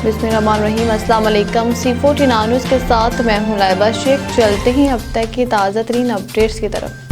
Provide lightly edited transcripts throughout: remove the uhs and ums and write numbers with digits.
बिस्मिल्लाहिर्रहमानिर्रहीम। अस्सलाम वालेकुम। C14 न्यूज़ के साथ मैं हूं लाइबा शेख। चलते ही अब तक की ताज़ा तरीन अपडेट्स की तरफ।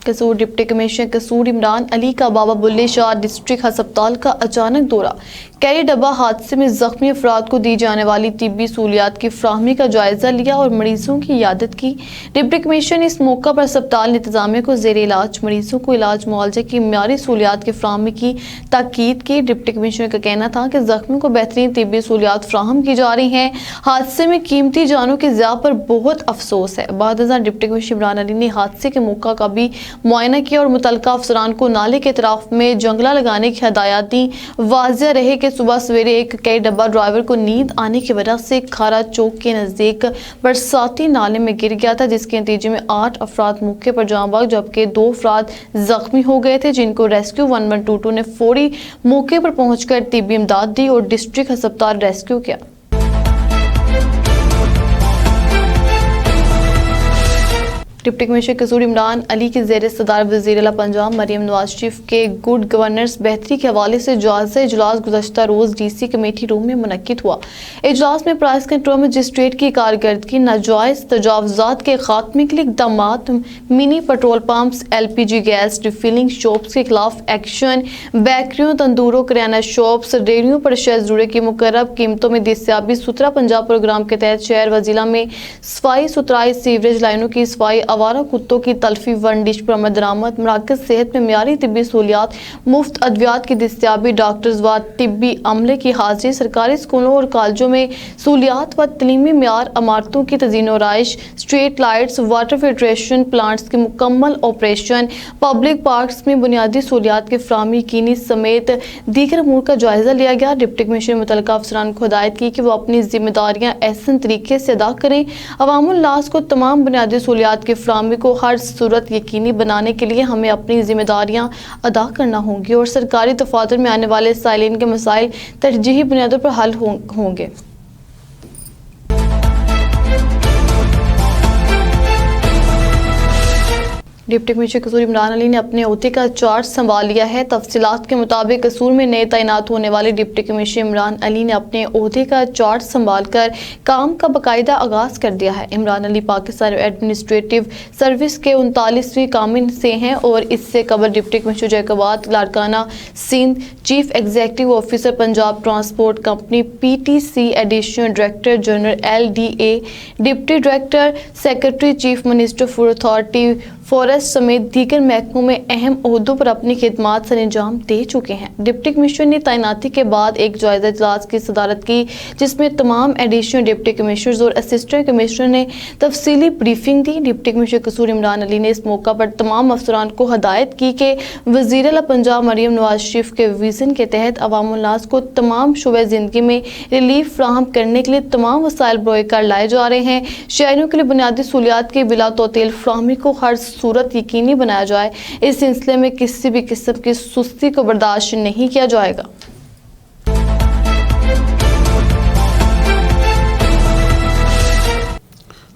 कसूर डिप्टी कमिश्नर कसूर इमरान अली का बाबा बुल्ले शाह डिस्ट्रिक्ट अस्पताल का अचानक दौरा। कैरी डब्बा हादसे में जख्मी अफराद को दी जाने वाली तिब्बी सहूलियात की फ्राहमी का जायजा लिया और मरीजों की इयादत की। डिप्टी कमिश्नर ने इस मौका पर अस्पताल इंतजामिया को जेर इलाज मरीजों को इलाज मुआवजे की म्यारी सहूलियात की फ्राहमी की ताकीद की। डिप्टी कमिश्नर का कहना था कि जख्मियों को बेहतरीन तिब्बी सहूलियात फ्राहम की जा रही हैं। हादसे में कीमती जानों के ज़िया पर बहुत अफसोस है। बाद डिप्टी कमिश्नर इमरान अली ने हादसे के मौका का भी मुआयना किया और मुतलका अफसरान को नाले के तरफ में जंगला लगाने की हदायत दी। वाज़ेह रहे कि सुबह सवेरे एक कैरी डब्बा ड्राइवर को नींद आने की वजह से खारा चौक के नज़दीक बरसाती नाले में गिर गया था, जिसके नतीजे में 8 अफराद मौके पर जान बच जबकि 2 अफराद जख्मी हो गए थे, जिनको रेस्क्यू 1122 ने फौरी मौके पर पहुंचकर तिब्बी इमदाद दी और डिस्ट्रिक्ट अस्पताल रेस्क्यू किया। डिप्टी कमिश्नर कसूर इमरान अली की ज़ेर सदारत वज़ीर आला पंजाब मरियम नवाज शरीफ के गुड गवर्नेंस बेहतरी के हवाले से जायज़ा इजलास गुज़श्ता रोज़ DC कमेटी रूम में मुनक्किद हुआ। इजलास में प्राइस कंट्रोल मजिस्ट्रेट की कारकर्दगी, नाजायज़ तजावुज़ात के खात्मे के लिए इक़दामात, mini petrol pumps, LPG gas refilling shops के खिलाफ एक्शन, बेकरियों, तंदूरों, किराना शॉप्स, डेयरियों पर शहद जुड़े की मुकर्रब कीमतों में दस्तयाबी, सुथरा पंजाब प्रोग्राम के तहत शहर व जिला में सफाई सुथराई, सीवरेज लाइनों की सफाई, आवारा कुत्तों की तलफी, वन डिश पर दरामद, मराकज़ सेहत में म्यारी तिब्बी सहूलियात, मुफ्त अद्वियात की दस्तयाबी, डॉक्टर्स व तिब्बी अमले की हाजिरी, सरकारी स्कूलों और कॉलेजों में सहूलियात व तलीमी म्यार, इमारतों की तज़ीन राइश, street lights, water filtration plants के मुकम्मल ऑपरेशन, पब्लिक पार्क्स में बुनियादी सहूलियात के फ्राहमी यकीनी समेत दीगर अमूर का जायजा लिया गया। डिप्टी कमिश्नर मुतल्लिका अफसरान को हिदायत की कि वो अपनी जिम्मेदारियां एहसन तरीके से अदा करें। अवामुल नास को तमाम बुनियादी सहूलियात के फ्राहमी को हर सूरत यकीनी बनाने के लिए हमें अपनी जिम्मेदारियां अदा करना होंगी और सरकारी दफातर में आने वाले साइलिन के मसाइल तरजीही बुनियादों पर हल होंगे। डिप्टी कमिश्नर कसूर इमरान अली ने अपने ओहदे का चार्ज संभाल लिया है। तफसीलात के मुताबिक कसूर में नए तैनात होने वाले डिप्टी कमिश्नर इमरान अली ने अपने ओहदे का चार्ज संभाल कर काम का बाकायदा आगाज कर दिया है। इमरान अली पाकिस्तान एडमिनिस्ट्रेटिव सर्विस के 39वें कामिन से हैं और इससे कबल deputy commissioner Jacobabad Larkana Sindh, chief executive officer Punjab transport company PTC, additional director general LDA, deputy director secretary, chief minister for authority forest समेत दीगर महकमों में अहम ओहदों पर अपनी खिदमात सर अंजाम दे चुके हैं। डिप्टी कमिश्नर ने तैनाती के बाद एक जायजा इजलास की सदारत की, जिसमें तमाम एडिशनल डिप्टी कमिश्नर्स और असिस्टेंट कमिश्नर ने तफसीली ब्रीफिंग दी। डिप्टी कमिश्नर कसूर इमरान अली ने इस मौका पर तमाम अफसरान को हदायत की कि वज़ीर आला पंजाब मरियम नवाज शरीफ के विजन के तहत अवामुल नास को तमाम शोबे ज़िंदगी में रिलीफ फ्राहम करने के लिए तमाम वसाइल बरोए कर लाए जा रहे हैं। शहरियों के लिए बुनियादी सहूलियात की बिला तोतील फ्राहमी को हर सूरत यकीनी बनाया जाए। इस सिलसिले में किसी भी किस्म की सुस्ती को बर्दाश्त नहीं किया जाएगा।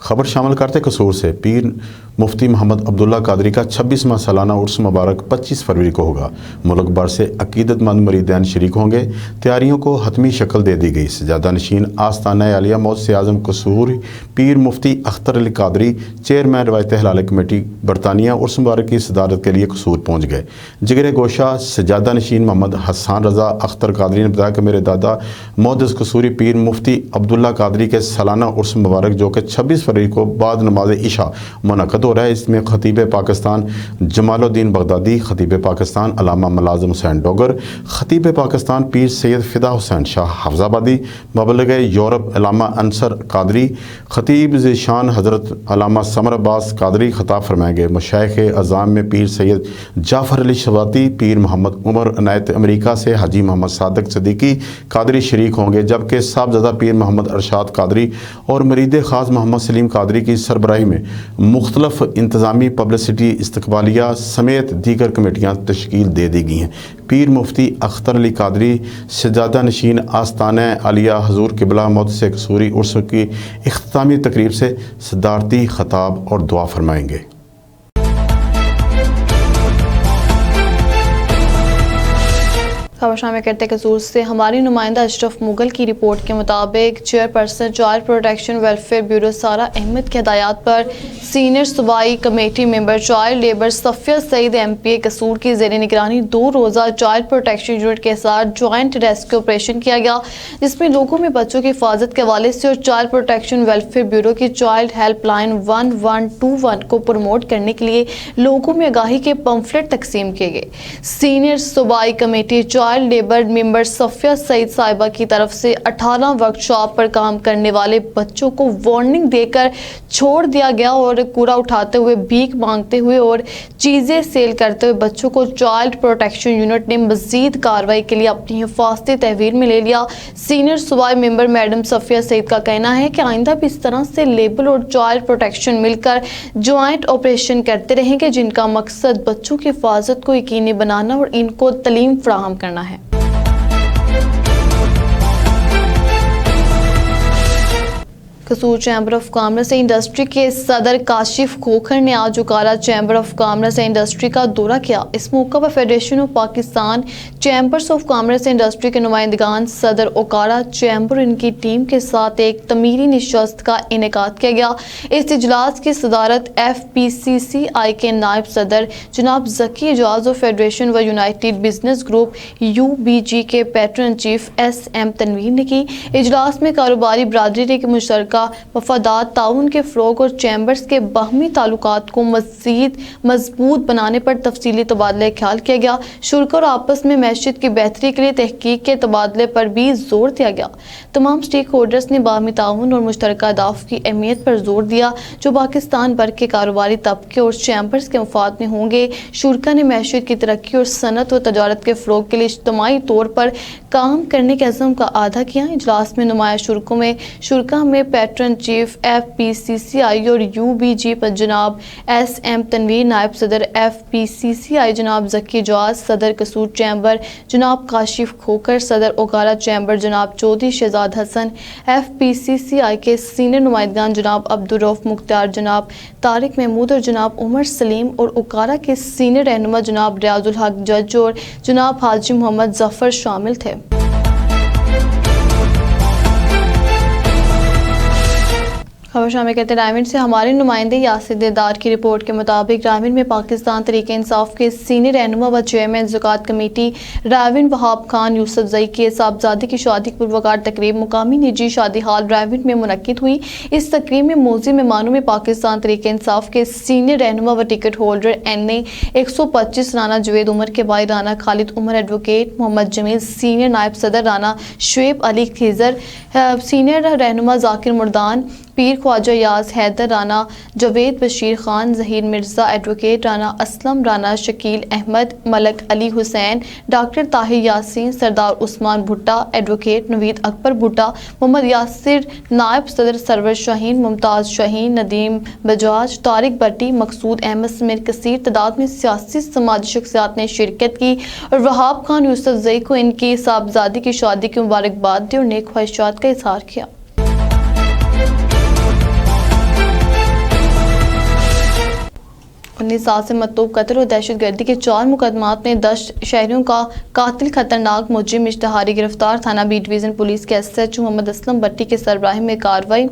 खबर शामिल करते कसूर से पीर मुफ्ती मोहम्मद अब्दुल्ला कादरी का 26वां सालाना उर्स मुबारक 25 फरवरी को होगा। मुल्क भर से अकीदतमंद मुरीदैन शरीक होंगे। तैयारियों को हतमी शक्ल दे दी गई। सजादा नशीन आस्ताना आलिया मौत आज़म कसूर पीर मुफ्ती अख्तर अली कादरी, चेयरमैन रवायत हलाल कमेटी बरतानिया उर्स मुबारक की सदारत के लिए कसूर पहुँच गए। जिगरे गोशा सजादा नशीन मोहम्मद हसन रज़ा अख्तर कादरी ने बताया कि मेरे दादा मोहद्दस कसूरी पीर मुफ्ती अब्दुल्ला कादरी के सालाना उर्स मुबारक जो कि 26 फरवरी को बाद नमाज इशा मुनक़द हो रहा है। इसमें खतीब पाकिस्तान जमालुद्दीन बगदादी, खतीब पाकिस्तान अल्लामा मुलाज़िम हुसैन डोगर, खतीब पाकिस्तान पीर सैयद फ़िदा हुसैन शाह हफ्ज़ाबादी, मुबल्लिग़ यूरोप अल्लामा अंसर कादरी, खतीब ज़ीशान हज़रत अल्लामा समर अब्बास कादरी खिताब फरमाएंगे। मशाइख़ अज़ाम में पीर सैयद जाफ़र अली शवाती, पीर मोहम्मद उमर अनायत अमेरिका से हाजी मोहम्मद सादिक सदीकी कादरी शरीक होंगे, जबकि साहबज़ादा पीर मोहम्मद अरशाद कादरी और मरीद ख़ास मोहम्मद सलीम कादरी की सरबराही में मुख्तलफ इंतज़ामी पब्लिसिटी इस्तकबालिया समेत दीगर कमेटियाँ तश्कील दे दी गई हैं। पीर मुफ्ती अख्तर अली कादरी सजादा नशीन आस्ताना आलिया हजूर किबला मोहद्दिस कसूरी उर्स की इख्तितामी तकरीब से सदारती खताब और दुआ फरमाएंगे। खबर शामिल करते कसूर से हमारी नुमाइंदा अशरफ मुगल की रिपोर्ट के मुताबिक chairperson child protection welfare bureau Sara Ahmed की हदायत पर सीनियर सूबाई committee member child labour Safia Saeed MPA Kasur की ज़ेर निगरानी 2 रोज़ा चाइल्ड प्रोटेक्शन यूनिट के साथ ज्वाइंट रेस्क्यू ऑपरेशन किया गया, जिसमें लोगों में बच्चों की हिफाजत के हवाले से और चाइल्ड प्रोटेक्शन वेलफेयर ब्यूरो की चाइल्ड हेल्पलाइन 1121 को प्रमोट करने के लिए लोगों में आगाही के पम्फलेट तकसीम किए गए। सीनियर सूबाई committee child labour member Safia Saeed साहिबा की तरफ से 18 वर्कशॉप पर काम करने वाले बच्चों को वार्निंग देकर छोड़ दिया गया और कूड़ा उठाते हुए, भीख मांगते हुए और चीजें सेल करते हुए बच्चों को चाइल्ड प्रोटेक्शन यूनिट ने मजीद कार्रवाई के लिए अपनी हिफाजती तहवीर में ले लिया। सीनियर सूबाई मेंबर मैडम सफिया सईद का कहना है कि आइंदा भी इस तरह से लेबर और चाइल्ड प्रोटेक्शन मिलकर ज्वाइंट ऑपरेशन करते रहेंगे, जिनका मकसद बच्चों की हिफाजत को यकीनी बनाना और इनको तालीम फराहम करना है। Kasur chamber of commerce and industry के सदर काशिफ खोखर ने आज Okara chamber of commerce and industry का दौरा किया। इस मौके पर federation of Pakistan chambers of commerce and industry के नुमाइंदगान सदर उकारा चैम्बर इनकी टीम के साथ एक तमीरी नशस्त का इनेकाद किया गया। इस इजलास की सदारत FPCCI के नायब सदर जनाब जकी एजाज और फेडरेशन व यूनाइटेड बिजनेस ग्रुप UBG के पैटर्न चीफ SM तनवीर ने की। इजलास में कारोबारी बरादरी के मुश्तरका वफादात ताउन के फ़रोग़ और चैम्बर्स के बाहमी ताल्लुकात को मज़ीद मजबूत बनाने पर तफसीली तबादला ख्याल किया गया। शुरका और आपस में मैशियत की बेहतरी के लिए तहकीक के तबादले पर भी जोर दिया गया। तमाम स्टेक होल्डर्स ने बाहमी ताउन और मुश्तरका अहदाफ की अहमियत पर जोर दिया जो पाकिस्तान भर के कारोबारी तबके और चैम्बर्स के मफाद में होंगे। शुरका ने मैशियत की तरक्की और सनत व तजारत के फ़रोग़ के लिए इज्तिमाई तौर पर काम करने के अज़म का आदा किया। इजलास में नुमाया शुरका में पैटर्न चीफ FPCCI और UBG पर जनाब SM तनवीर, नायब सदर FPCCI जनाब जकी एजाज, सदर कसूर चैम्बर जनाब काशिफ खोखर, सदर ओकारा चैम्बर जनाब चौधरी शहजाद हसन, FPCCI के सीनियर नुमाइंदगान जनाब अब्दुल रऊफ मुख्तार, जनाब तारिक महमूद और जनाब उमर सलीम और ओकारा के सीनियर रहनुमा जनाब रियाजुल हक जज और जनाब हाजी मोहम्मद जफर शामिल थे। खबर शामिल कहते हैं रायविंड से हमारे नुमाइंदे यासिर देदार की रिपोर्ट के मुताबिक रायविंड में पाकिस्तान तहरीक इंसाफ के सीनियर रहनुमा व चेयरमैन ज़कात कमेटी रायविंड वहाब खान यूसुफजई के साहबजादे की शादी की पुरवकार तकरीब मुकामी निजी शादी हाल रायविंड में मुनक्किद हुई। इस तकरीब में मौजूद मेहमानों में पाकिस्तान तहरीक इंसाफ के सीनियर रहनुमा व ticket holder NA 125 Rana Javed Umar के भाई राना खालिद उमर, एडवोकेट मोहम्मद जमील, सीनियर नायब सदर राना शुएब अली खीजर, सीनियर रहनुमा जाकिर मुर्दान, पीर ख्वाजा याज Haider, Rana Javed Bashir Khan, Zaheer Mirza, advocate Rana Aslam, Rana Shakeel Ahmed, Malik Ali Hussain, doctor Tahir Yasin, Sardar Usman Bhutta, advocate Naveed Akbar Bhutta, Mohammad Yasir, नायब सदर सरवर शाहीन, मुमताज़ शाहीन, नदीम बजाज, तारिक भट्टी, मकसूद अहमद समेत कसीर तादाद में सियासी समाजी शख्सियात ने शिरकत की और वहाब खान यूसुफजई को इनकी साहबजादी की शादी की मुबारकबाद दी और नेक ख्वाहिशात का इजहार किया। 19 साल से मतलूब कत्ल और दहशतगर्दी के 4 मुकदमात में 10 शहरियों का कातिल खतरनाक मुजरिम इश्तहारी गिरफ्तार। थाना बी डिवीज़न पुलिस के SHO मोहम्मद असलम भट्टी के सरबराही में कार्रवाई।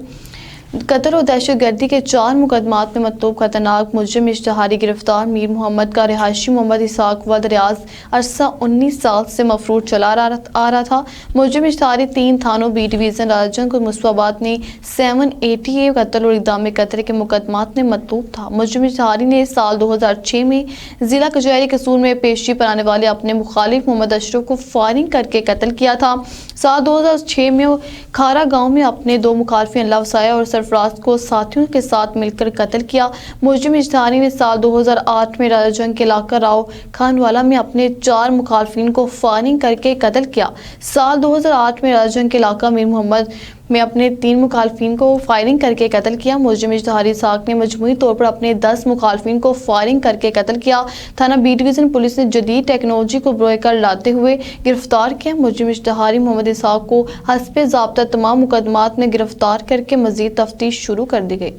कत्ल और दहशतगर्दी के 4 मुकदमात में मतलूब खतरनाक मुजरिम इश्तहारी गिरफ्तार। मीर मोहम्मद का रिहायशी मोहम्मद इसाक वद रियाज अरसा 19 साल से मफरूज चला आ रहा था। मुजरिम इश्तहारी 3 थानों बी डिवीज़न राजंग और मुस्वाबाद में 780 कत्ल और इक़दाम कत्ल के मुकदमात में मतलूब था। मुजरिम इश्तहारी ने साल 2006 में जिला कचहरी कसूर में पेशी पर आने वाले अपने मुखालिफ मोहम्मद अशरफ को फायरिंग करके कत्ल किया था। साल 2006 में खारा गाँव में अपने 2 मुखालिफिन अल्लाह वसाया और सरफराज को साथियों के साथ मिलकर कत्ल किया। मुजरिम इश्तहारी ने साल 2008 में राजाजंग के इलाका राव खानवाला में अपने 4 मुखालिफिन को फायरिंग करके कत्ल किया। साल 2008 में राजाजंग के इलाका मीर मोहम्मद में अपने 3 मुखालिफिन को फायरिंग करके कत्ल किया। मुजरिम इश्तहारी साक ने मजमूई तौर पर अपने 10 मुखालिफिन को फायरिंग करके कत्ल किया। थाना बी डिवीज़न पुलिस ने जदीद टेक्नोलॉजी को बरोए कर लाते हुए गिरफ्तार किया। मुजरिम इश्तहारी मोहम्मद इसाक को हस्बे ज़ाब्ता तमाम मुकदमात में गिरफ्तार करके मजीद तफ्तीश शुरू कर दी गई।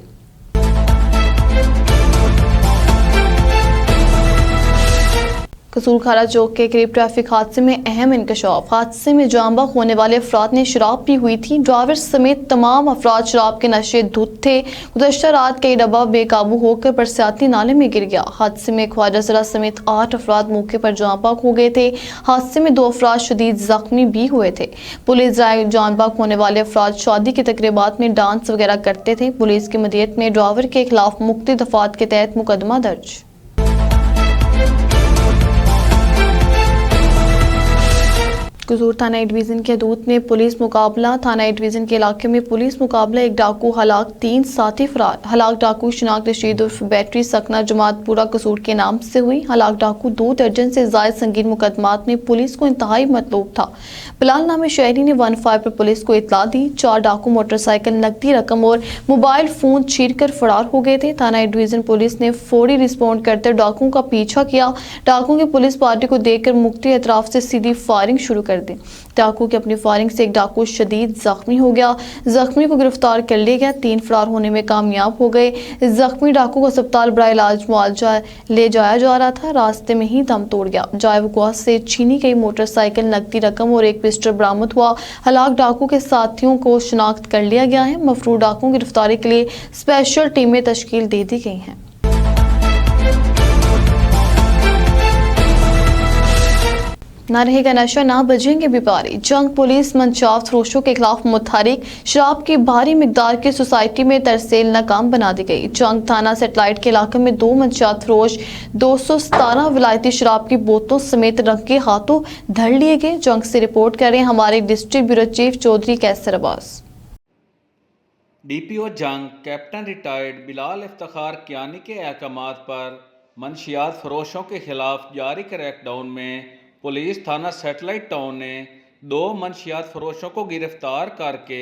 कसूर खारा चौक के करीब ट्रैफिक हादसे में अहम इंकशाफ। हादसे में जाम बख्श होने वाले अफराद ने शराब पी हुई थी। ड्राइवर समेत तमाम अफराद शराब के नशे धुत थे। गुज़श्ता रात कई डब्बा बेकाबू होकर बरसाती नाले में गिर गया। हादसे में ख्वाजा जरा समेत 8 अफराद मौके पर जाम बख्श हो गए थे। हादसे में 2 अफराद शदीद जख्मी भी हुए थे। पुलिस जान बख्श होने वाले अफराद शादी के तकरीबात में डांस वगैरह करते थे। पुलिस की मदीयत में ड्राइवर के खिलाफ मुख्तलिफ दफात के तहत मुकदमा दर्ज। कसूर थाना डिवीज़न के हदूद में पुलिस मुकाबला। थाना डिवीज़न के इलाके में पुलिस मुकाबला, एक डाकू हलाक, 3 साथी फरार। हलाक डाकू शनाख्त रशीद उर्फ बैटरी सकना जमातपुरा कसूर के नाम से हुई। हलाक डाकू 2 दर्जन से ज़ायद संगीन मुकदमात में पुलिस को इंतहाई मतलूब था। बिलाल नामे शहरी ने 15 पर पुलिस को इतला दी। 4 डाकू मोटरसाइकिल, नकदी रकम और मोबाइल फ़ोन छीन कर फरार हो गए थे। थाना डिवीज़न पुलिस ने फौरी रिस्पॉन्ड करते डाकुओं का पीछा किया। डाकुओं की पुलिस पार्टी को देखकर मुख्तलिफ अतराफ से सीधी फायरिंग शुरू कर दी। डाकू की अपनी फायरिंग से एक डाकू शदीद जख्मी हो गया। जख्मी को गिरफ्तार कर लिया गया। 3 फरार होने में कामयाब हो गए। जख्मी डाकू को अस्पताल बराए इलाज मुआवजा ले जाया जा रहा था, रास्ते में ही दम तोड़ गया। जायबगुआ से छीनी गई मोटरसाइकिल, नकदी रकम और एक पिस्टल बरामद हुआ। हलाक डाकू के साथियों को शनाख्त कर लिया गया है। मफरूर डाकुओं की गिरफ्तारी के लिए स्पेशल टीमें तश्कील दे दी गई हैं। ना रहेगा नशा, ना बजेंगे व्यापारी। जंग पुलिस मंशात फरोशों के खिलाफ मुतहरिक। शराब की भारी मिकदार की सोसाइटी में तरसेल नाकाम बना दी गई। जंग थाना सेटेलाइट के इलाके में 2 मंशात फरोश 217 विलायती शराब की बोतलों समेत रंगे हाथों धर लिए गए। जंग से रिपोर्ट कर रहे हैं हमारे डिस्ट्रिक्ट ब्यूरो चीफ चौधरी कैसर अब्बास। DPO जंग कैप्टन रिटायर्ड बिलाल इफ्तिखार कियानी के अहकामात पर मंशियात फरोशों के खिलाफ जारी क्रैकडाउन में पुलिस थाना सैटेलाइट टाउन ने 2 मंशियात फरोशों को गिरफ्तार करके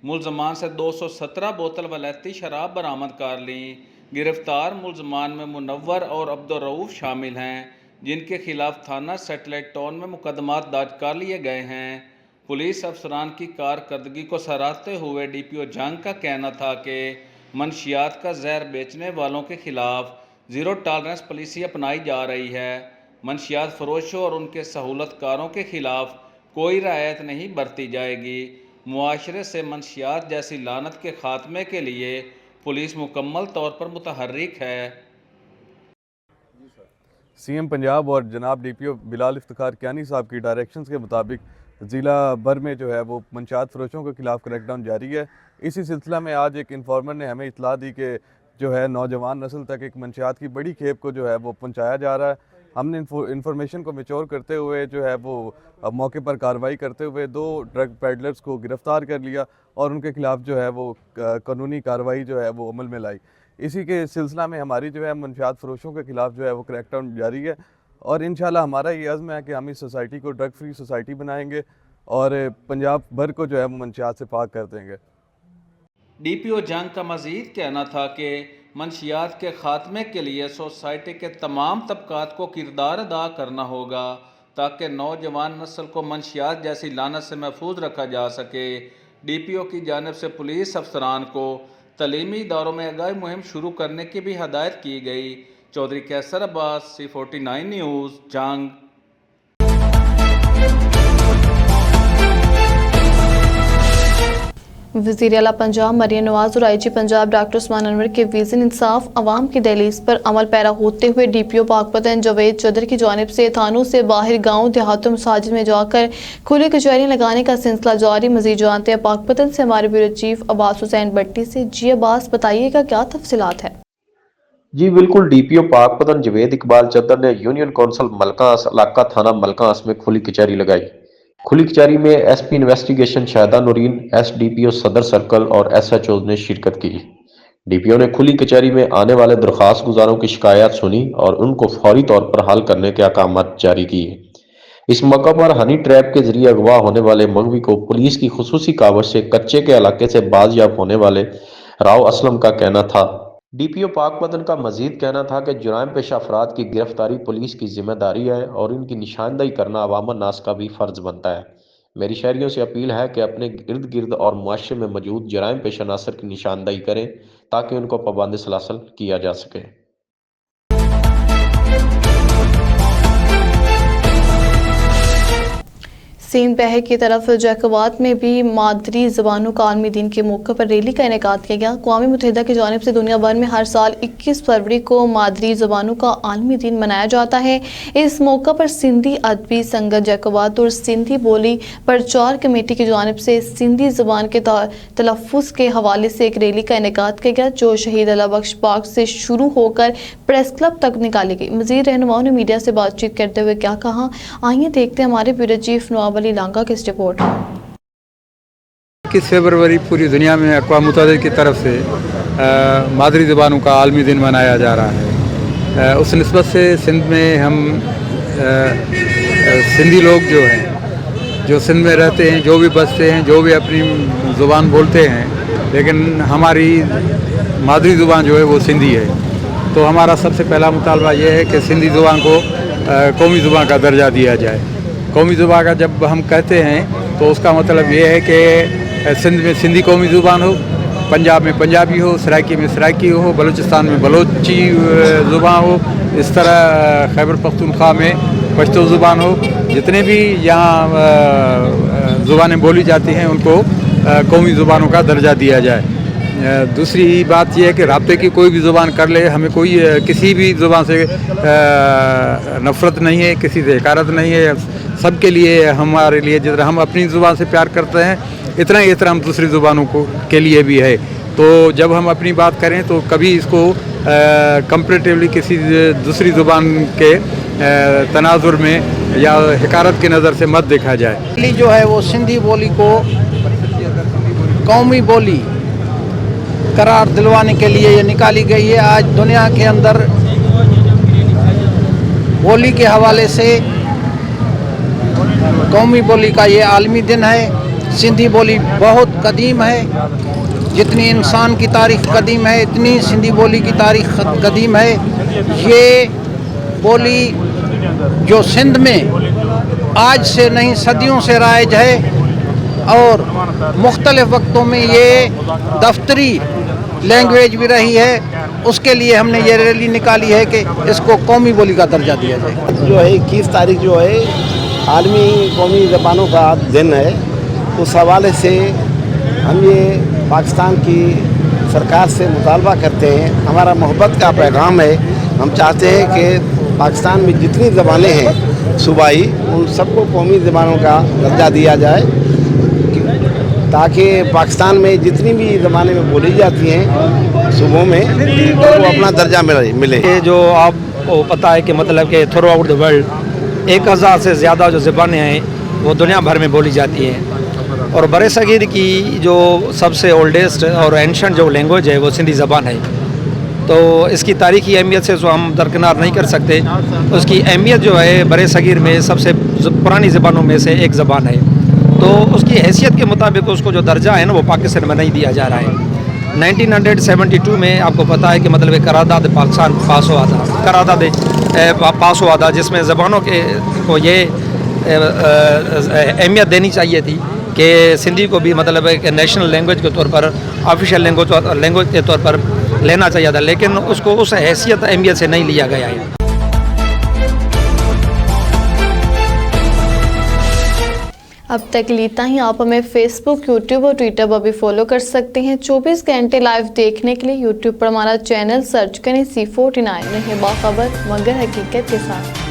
मुलजमान से 217 बोतल वलैती शराब बरामद कर ली। गिरफ्तार मुलजमान में मुनव्वर और अब्दुर्रऊफ शामिल हैं, जिनके खिलाफ थाना सैटेलाइट टाउन में मुकदमात दर्ज कर लिए गए हैं। पुलिस अफसरान की कारकर्दगी को सराहते हुए DPO जंग का कहना था कि मंशियात का जहर बेचने वालों के खिलाफ ज़ीरो टॉलरेंस पॉलिसी अपनाई जा रही है। मंशियात फरोशों और उनके सहूलतकारों के खिलाफ कोई रियायत नहीं बरती जाएगी। मुआशरे से मंशियात जैसी लानत के खात्मे के लिए पुलिस मुकम्मल तौर पर मुतहर्रिक है। CM पंजाब और जनाब DPO बिलाल इफ्तिखार कियानी साहब की डायरेक्शंस के मुताबिक ज़िला भर में जो है वो मंशियात फरोशों के खिलाफ क्रैकडाउन जारी है। इसी सिलसिला में आज एक इन्फॉर्मर ने हमें इतला दी कि जो है नौजवान नस्ल तक एक मंशियात की बड़ी खेप को जो है वो पहुँचाया जा रहा है। हमने इन्फॉर्मेशन को मैच्योर करते हुए जो है वो मौके पर कार्रवाई करते हुए 2 ड्रग पैडलर्स को गिरफ़्तार कर लिया और उनके खिलाफ जो है वो कानूनी कार्रवाई जो है वो अमल में लाई। इसी के सिलसिला में हमारी जो है मंशियात फरोशों के खिलाफ जो है वो क्रैकडाउन जारी है और इंशाल्लाह हमारा ये अज़्म है कि हम इस सोसाइटी को ड्रग फ्री सोसाइटी बनाएंगे और पंजाब भर को जो है वो मंशियात से पाक कर देंगे। DPO जंग का मज़ीद कहना था कि मंशियात के ख़ात्मे के लिए सोसाइटी के तमाम तबकात को किरदार अदा करना होगा ताकि नौजवान नस्ल को मंशियात जैसी लानत से महफूज रखा जा सके। DPO की जानिब से पुलिस अफसरान को तलीमी इदारों में आगाही मुहिम शुरू करने की भी हदायत की गई। चौधरी कैसर अब्बास, C49 न्यूज़, जंग। वज़ीर आला पंजाब मरियम नवाज और IG पंजाब डॉक्टर उस्मान अनवर के विज़न इंसाफ अवाम की दहलीज पर अमल पैरा होते हुए DPO पाकपतन जावेद चौधरी की जानिब से थानों से बाहर गाँव देहातों मसाजिद में जाकर खुली कचहरियाँ लगाने का सिलसिला जारी। मज़ीद जानते हैं पाकपतन से हमारे ब्यूरो चीफ अब्बास हुसैन भट्टी से। जी अब्बास, बताइएगा क्या तफसीलात है। जी बिल्कुल, DPO पाकपतन जावेद इकबाल चद्दर ने यूनियन कौंसिल मलकास इलाका थाना मलकास में खुली कचहरी लगाई। खुली कचहरी में SP investigation Shahida Noreen, SDPO Sadar circle और SHO ने शिरकत की। DPO ने खुली कचहरी में आने वाले दरख्वास्त गुजारों की शिकायत सुनी और उनको फौरी तौर पर हल करने के अहकामात जारी किए। इस मौका पर हनी ट्रैप के जरिए अगवा होने वाले मंगवी को पुलिस की खुसूसी कावश से कच्चे के इलाके से बाजियाब होने वाले राव असलम का कहना था। DPO पाकपतन का मजीद कहना था कि जुराइम पेशा अफराद की गिरफ्तारी पुलिस की जिम्मेदारी है और इनकी निशानदही करना अवाम नास का भी फर्ज बनता है। मेरी शहरियों से अपील है कि अपने इर्द गिर्द और मुआशरे में मौजूद जुराइम पेशा अनासर की निशानदही करें ताकि उनको पाबंद सलासल किया जा सके। سندھ بحر کی طرف جیکوباد میں بھی مادری زبانوں کا عالمی دن کے موقع پر ریلی کا انعقاد کیا گیا۔ اقوام متحدہ کی جانب سے دنیا بھر میں ہر سال 21 فروری کو مادری زبانوں کا عالمی دن منایا جاتا ہے۔ اس موقع پر سندھی ادبی سنگت جیکوباد اور سندھی بولی پرچار کمیٹی کی جانب سے سندھی زبان کے تلفظ کے حوالے سے ایک ریلی کا انعقاد کیا گیا، جو شہید اللہ بخش پارک سے شروع ہو کر پریس کلب تک نکالی گئی۔ مزید رہنماؤں نے میڈیا سے بات چیت کرتے ہوئے کیا کہا، آئیے دیکھتے ہیں ہمارے بیورو چیف نواب علی لانگا کی اس رپورٹ۔ 21 فروری پوری دنیا میں اقوام متحدہ کی طرف سے مادری زبانوں کا عالمی دن منایا جا رہا ہے۔ اس نسبت سے سندھ میں ہم سندھی لوگ جو ہیں، جو سندھ میں رہتے ہیں، جو بھی بستے ہیں، جو بھی اپنی زبان بولتے ہیں، لیکن ہماری مادری زبان جو ہے وہ سندھی ہے، تو ہمارا سب سے پہلا مطالبہ یہ ہے کہ سندھی زبان کو قومی زبان کا درجہ دیا جائے۔ قومی زبان کا جب ہم کہتے ہیں تو اس کا مطلب یہ ہے کہ سندھ میں سندھی قومی زبان ہو، پنجاب میں پنجابی ہو، سرائکی میں سرائکی ہو، بلوچستان میں بلوچی زبان ہو، اس طرح خیبر پختونخوا میں پشتو زبان ہو۔ جتنے بھی یہاں زبانیں بولی جاتی ہیں ان کو قومی زبانوں کا درجہ دیا جائے۔ دوسری بات یہ ہے کہ رابطے کی کوئی بھی زبان کر لے، ہمیں کوئی کسی بھی زبان سے نفرت نہیں ہے، کسی سے حقارت نہیں ہے، سب کے لیے ہمارے لیے جتنا ہم اپنی زبان سے پیار کرتے ہیں اتنا ہی احترام دوسری زبانوں کے لیے بھی ہے۔ تو جب ہم اپنی بات کریں تو کبھی اس کو کمپیریٹیولی کسی دوسری زبان کے تناظر میں یا حقارت کی نظر سے مت دیکھا جائے۔ جو ہے وہ سندھی بولی کو قومی بولی قرار دلوانے کے لیے یہ نکالی گئی ہے۔ آج دنیا کے اندر بولی کے حوالے سے قومی بولی کا یہ عالمی دن ہے۔ سندھی بولی بہت قدیم ہے، جتنی انسان کی تاریخ قدیم ہے اتنی سندھی بولی کی تاریخ قدیم ہے۔ یہ بولی جو سندھ میں آج سے نہیں صدیوں سے رائج ہے اور مختلف وقتوں میں یہ دفتری لینگویج بھی رہی ہے، اس کے لیے ہم نے یہ ریلی نکالی ہے کہ اس کو قومی بولی کا درجہ دیا جائے۔ جو ہے 21 تاریخ جو ہے عالمی قومی زبانوں کا دن ہے، اس حوالے سے ہم یہ پاکستان کی سرکار سے مطالبہ کرتے ہیں، ہمارا محبت کا پیغام ہے۔ ہم چاہتے ہیں کہ پاکستان میں جتنی زبانیں ہیں صوبائی، ان سب کو قومی زبانوں کا درجہ دیا جائے، تاکہ پاکستان میں جتنی بھی زبانیں میں بولی جاتی ہیں صوبوں میں ان کو اپنا درجہ ملے۔ یہ جو آپ کو پتہ ہے کہ مطلب کہ تھرو آؤٹ دا ورلڈ 1000 سے زیادہ جو زبانیں ہیں وہ دنیا بھر میں بولی جاتی ہیں، اور برِ صغیر کی جو سب سے اولڈسٹ اور اینشنٹ جو لینگویج ہے وہ سندھی زبان ہے، تو اس کی تاریخی اہمیت سے جو ہم درکنار نہیں کر سکتے۔ اس کی اہمیت جو ہے برِ صغیر میں سب سے پرانی زبانوں میں سے ایک زبان ہے، تو اس کی حیثیت کے مطابق اس کو جو درجہ ہے نا وہ پاکستان میں نہیں دیا جا رہا ہے۔ 1972 میں آپ کو پتہ ہے کہ مطلب قرارداد پاکستان پاس ہوا تھا، قرارداد پاس ہوا تھا، جس میں زبانوں کے کو یہ اہمیت دینی چاہیے تھی کہ سندھی کو بھی مطلب ایک نیشنل لینگویج کے طور پر، آفیشیل لینگویج کے طور پر لینا چاہیے تھا، لیکن اس کو اس حیثیت اہمیت سے نہیں لیا گیا ہے۔ اب تک لیتا ہی آپ ہمیں فیس بک، یوٹیوب اور ٹویٹر پر بھی فالو کر سکتے ہیں۔ 24 گھنٹے لائیو دیکھنے کے لیے یوٹیوب پر ہمارا چینل سرچ کریں C49، رہیں باخبر مگر حقیقت کے ساتھ۔